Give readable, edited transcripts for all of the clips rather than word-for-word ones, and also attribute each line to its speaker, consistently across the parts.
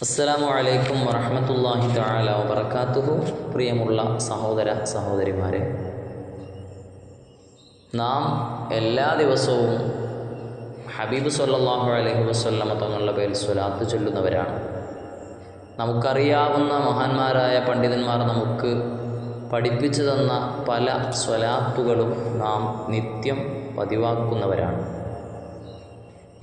Speaker 1: അസ്സലാമു അലൈക്കും വറഹ്മത്തുള്ളാഹി തആല വബറകാതുഹു. പ്രിയമുള്ള സഹോദര സഹോദരിമാരെ, നാം എല്ലാ ദിവസവും ഹബീബ് സല്ലല്ലാഹു അലൈഹി വസല്ലമ തങ്ങളുടെ പേരിൽ സ്വലാത്ത് ചൊല്ലുന്നവരാണ്. നമുക്കറിയാവുന്ന മഹാന്മാരായ പണ്ഡിതന്മാർ നമുക്ക് പഠിപ്പിച്ചു തന്ന പല സ്വലാത്തുകളും നാം നിത്യം പതിവാക്കുന്നവരാണ്.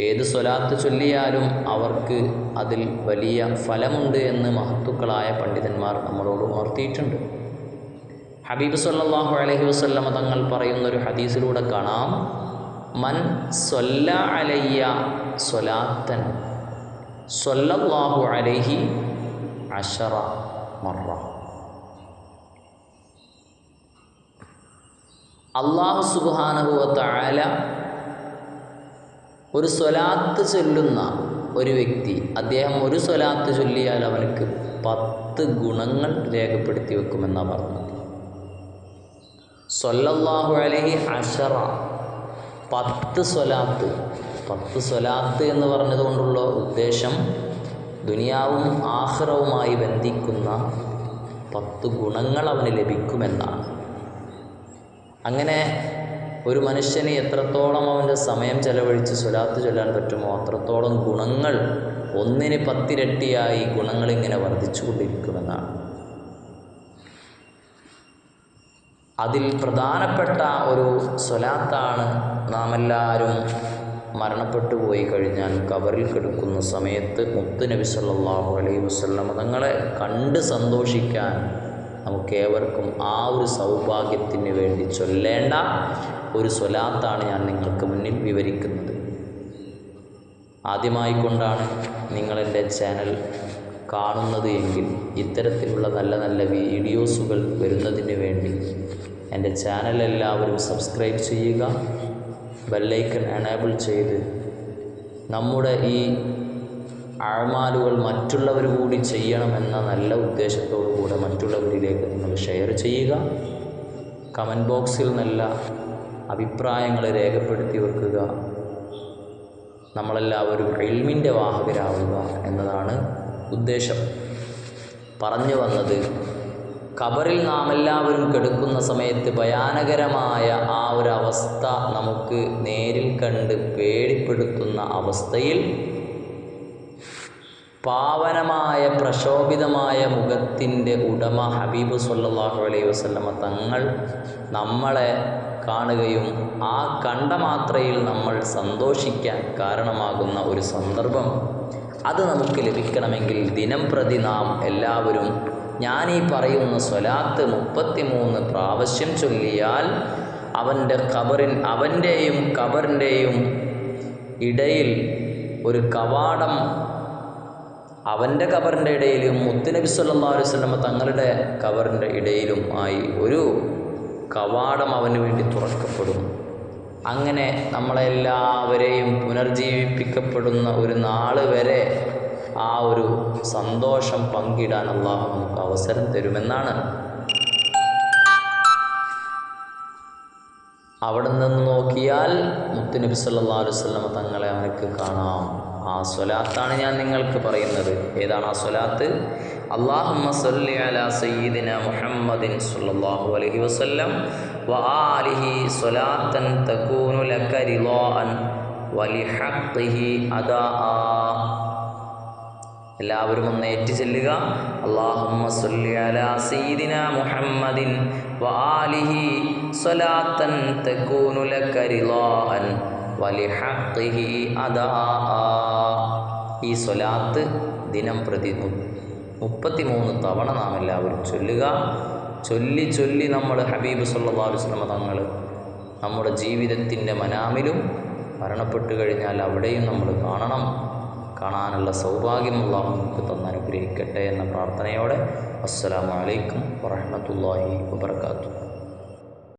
Speaker 1: ഏത് സ്വലാത്ത് ചൊല്ലിയാലും അവർക്ക് അതിൽ വലിയ ഫലമുണ്ട് എന്ന് മഹത്തുക്കളായ പണ്ഡിതന്മാർ നമ്മളോട് ഉണർത്തിയിട്ടുണ്ട്. ഹബീബ് സല്ലല്ലാഹു അലൈഹി വസല്ലമ തങ്ങൾ പറയുന്നൊരു ഹദീസിലൂടെ കാണാം, മൻ സ്വല്ല അലയ്യ സ്വലാത്തൻ സ്വല്ലല്ലാഹു അലൈഹി അശറ മറ. അല്ലാഹു സുബ്ഹാനഹു വ തആല ഒരു സ്വലാത്ത് ചൊല്ലുന്ന ഒരു വ്യക്തി, അദ്ദേഹം ഒരു സ്വലാത്ത് ചൊല്ലിയാൽ അവനക്ക് 10 ഗുണങ്ങൾ രേഖപ്പെടുത്തി വെക്കുമെന്നാണ് പറഞ്ഞത്. സ്വല്ലല്ലാഹു അലൈഹി അശറ, 10 സ്വലാത്ത്. 10 സ്വലാത്ത് എന്ന് പറഞ്ഞതുകൊണ്ടുള്ള ഉദ്ദേശം ദുനിയാവും ആഖിറവുമായി ബന്ധിക്കുന്ന 10 ഗുണങ്ങൾ അവന് ലഭിക്കുമെന്നാണ്. അങ്ങനെ ഒരു മനുഷ്യന് എത്രത്തോളം അവൻ്റെ സമയം ചെലവഴിച്ച് സ്വലാത്ത് ചൊല്ലാൻ പറ്റുമോ അത്രത്തോളം ഗുണങ്ങൾ, 1ന് 10 ഇരട്ടിയായി ഗുണങ്ങൾ ഇങ്ങനെ വർദ്ധിച്ചു കൊണ്ടിരിക്കുമെന്നാണ്. അതിൽ പ്രധാനപ്പെട്ട ഒരു സ്വലാത്താണ് നാം എല്ലാവരും മരണപ്പെട്ടു പോയി കഴിഞ്ഞാൽ ഖബറിൽ കിടക്കുന്ന സമയത്ത് മുത്ത് നബി സല്ലല്ലാഹു അലൈഹി വസല്ലം തങ്ങളെ കണ്ട് സന്തോഷിക്കാൻ നമുക്കേവർക്കും ആ ഒരു സൗഭാഗ്യത്തിന് വേണ്ടി ചൊല്ലേണ്ട ഒരു സ്വലാത്താണ് ഞാൻ നിങ്ങൾക്ക് മുന്നിൽ വിവരിക്കുന്നത്. ആദ്യമായിക്കൊണ്ടാണ് നിങ്ങളെൻ്റെ ചാനൽ കാണുന്നത് എങ്കിൽ ഇത്തരത്തിലുള്ള നല്ല നല്ല വീഡിയോസുകൾ വരുന്നതിന് വേണ്ടി എൻ്റെ ചാനൽ എല്ലാവരും സബ്സ്ക്രൈബ് ചെയ്യുക, ബെല്ലൈക്കൺ എനേബിൾ ചെയ്ത് നമ്മുടെ ഈ അഅ്മാലുകൾ മറ്റുള്ളവർ കൂടി ചെയ്യണമെന്ന നല്ല ഉദ്ദേശത്തോടു കൂടെ മറ്റുള്ളവരിലേക്ക് നിങ്ങൾ ഷെയർ ചെയ്യുക. കമൻറ്റ് ബോക്സിൽ നല്ല അഭിപ്രായങ്ങൾ രേഖപ്പെടുത്തി വെക്കുക. നമ്മളെല്ലാവരും ഇൽമിൻ്റെ വാഹകരാവുക എന്നതാണ് ഉദ്ദേശം. പറഞ്ഞു വന്നത്, ഖബറിൽ നാം എല്ലാവരും കിടക്കുന്ന സമയത്ത് ഭയാനകരമായ ആ ഒരു അവസ്ഥ നമുക്ക് നേരിൽ കണ്ട് പേടിപ്പെടുത്തുന്ന അവസ്ഥയിൽ പാവനമായ പ്രശോഭിതമായ മുഖത്തിൻ്റെ ഉടമ ഹബീബ് സല്ലല്ലാഹു അലൈഹി വസല്ലമ തങ്ങൾ നമ്മളെ കാണുകയും ആ കണ്ട മാത്രയിൽ നമ്മൾ സന്തോഷിക്കാൻ കാരണമാകുന്ന ഒരു സന്ദർഭം, അത് നമുക്ക് ലഭിക്കണമെങ്കിൽ ദിനം പ്രതി നാം എല്ലാവരും ഞാനീ പറയുന്ന സ്വലാത്ത് 33 പ്രാവശ്യം ചൊല്ലിയാൽ അവൻ്റെയും ഖബറിൻ്റെയും ഇടയിൽ ഒരു കവാടം, അവൻ്റെ ഖബറിൻ്റെ ഇടയിലും മുത്തുനബി സല്ലല്ലാഹു അലൈഹി വസല്ലം തങ്ങളുടെ ഖബറിൻ്റെ ഇടയിലും ആയി ഒരു കവാടം അവന് വേണ്ടി തുറക്കപ്പെടും. അങ്ങനെ നമ്മളെല്ലാവരെയും പുനർജീവിപ്പിക്കപ്പെടുന്ന ഒരു നാൾ വരെ ആ ഒരു സന്തോഷം പങ്കിടാൻ അല്ലാഹു നമുക്ക് അവസരം തരുമെന്നാണ്. അവിടെ നിന്ന് നോക്കിയാൽ മുത്തുനബി സല്ലല്ലാഹു അലൈഹി വസല്ലം തങ്ങളെ അവനക്ക് കാണാം. ആ സ്വലാത്താണ് ഞാൻ നിങ്ങൾക്ക് പറയുന്നത്. ഏതാണ് ആ സ്വലാത്ത്? അല്ലാഹുമ്മ സ്വല്ലി അലാ സയ്യിദിന മുഹമ്മദിൻ സ്വല്ലല്ലാഹു അലൈഹി വസല്ലം വ ആലിഹി സ്വലാത്തൻ തകൂനു ലക റിളാഅൻ വലിഹഖ്ഖിഹി അദാഅ. എല്ലാവരും ഒന്ന് ഏറ്റ് ചെല്ലുക. അല്ലാഹുമ്മ സ്വല്ലി അലാ സയ്യിദിന മുഹമ്മദിൻ വ ആലിഹി സ്വലാത്തൻ തകൂനു ലക റിളാഅൻ വലിഹഖ്ഖിഹി അദാഅ. ഈ സ്വലാത്ത് ദിനം പ്രതി 33 തവണ നാം എല്ലാവരും ചൊല്ലുക. ചൊല്ലി ചൊല്ലി നമ്മൾ ഹബീബ് സല്ലല്ലാഹു അലൈഹി വസല്ലം തങ്ങൾ നമ്മുടെ ജീവിതത്തിൻ്റെ മനാമിലും മരണപ്പെട്ടു കഴിഞ്ഞാൽ അവിടെയും നമ്മൾ കാണാനുള്ള സൗഭാഗ്യം അല്ലാഹു നമുക്ക് തന്നനുഗ്രഹിക്കട്ടെ എന്ന പ്രാർത്ഥനയോടെ അസ്സലാമു അലൈക്കും വറഹ്മത്തുള്ളാഹി വബറകാതുഹു.